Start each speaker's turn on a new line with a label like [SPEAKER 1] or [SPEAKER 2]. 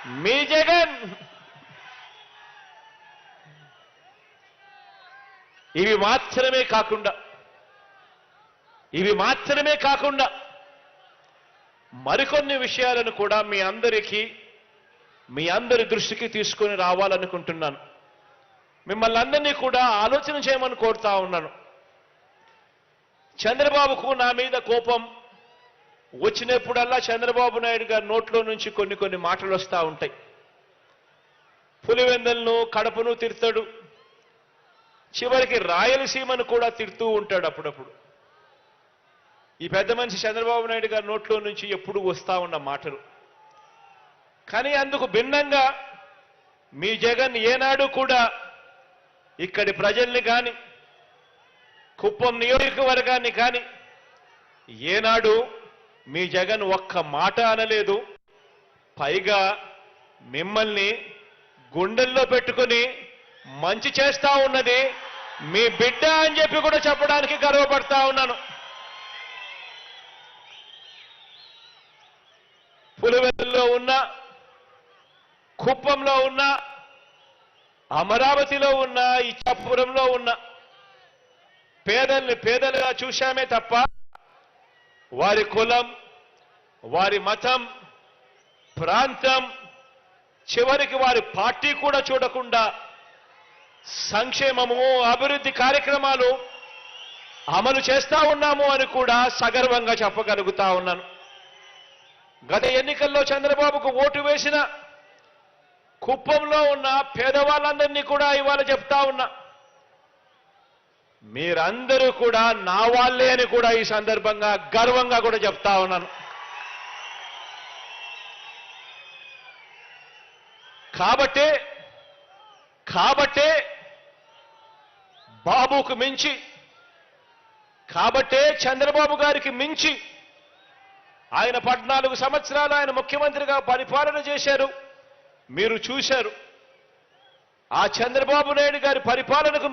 [SPEAKER 1] మీ జగన్ ఇవి మాత్రమే కాకుండా మరికొన్ని విషయాలను కూడా మీ అందరి దృష్టికి తీసుకొని రావాలనుకుంటున్నాను. మిమ్మల్ని అందరినీ కూడా ఆలోచన చేయమని కోరుతా ఉన్నాను. చంద్రబాబుకు నా మీద కోపం వచ్చినప్పుడల్లా చంద్రబాబు నాయుడు గారి నోట్లో నుంచి కొన్ని మాటలు వస్తూ ఉంటాయి. పులివెందులను, కడపను తిడతాడు, చివరికి రాయలసీమను కూడా తిడుతూ ఉంటాడు అప్పుడప్పుడు. ఈ పెద్ద మనిషి చంద్రబాబు నాయుడు గారి నోట్లో నుంచి ఎప్పుడూ వస్తూ ఉన్న మాటలు. కానీ అందుకు భిన్నంగా మీ జగన్ ఏనాడు కూడా ఇక్కడి ప్రజల్ని కానీ, కుప్పం నియోజకవర్గాన్ని కానీ ఏనాడు మీ జగన్ ఒక్క మాట అనలేదు. పైగా మిమ్మల్ని గుండెల్లో పెట్టుకుని మంచి చేస్తా ఉన్నది మీ బిడ్డ అని చెప్పి కూడా చెప్పడానికి గర్వపడతా ఉన్నాను. పులివెందుల్లో ఉన్న, కుప్పంలో ఉన్న, అమరావతిలో ఉన్న, ఇచ్చాపురంలో ఉన్న పేదల్ని పేదలుగా చూశామే తప్ప వారి కులం, వారి మతం, ప్రాంతం, చివరికి వారి పార్టీ కూడా చూడకుండా సంక్షేమము, అభివృద్ధి కార్యక్రమాలు అమలు చేస్తా ఉన్నాము అని కూడా సగర్వంగా చెప్పగలుగుతా ఉన్నాను. గత ఎన్నికల్లో చంద్రబాబుకు ఓటు వేసిన కుప్పంలో ఉన్న పేదవాళ్ళందరినీ కూడా ఇవాళ చెప్తా ఉన్నా, మీరందరూ కూడా నా వాళ్ళే అని కూడా ఈ సందర్భంగా గర్వంగా కూడా చెప్తా ఉన్నాను. కాబట్టే బాబుకు మించి, కాబట్టే చంద్రబాబు గారికి మించి ఆయన 14 సంవత్సరాలు ఆయన ముఖ్యమంత్రిగా పరిపాలన చేశారు. మీరు చూశారు. ఆ చంద్రబాబు నాయుడు గారి పరిపాలనకు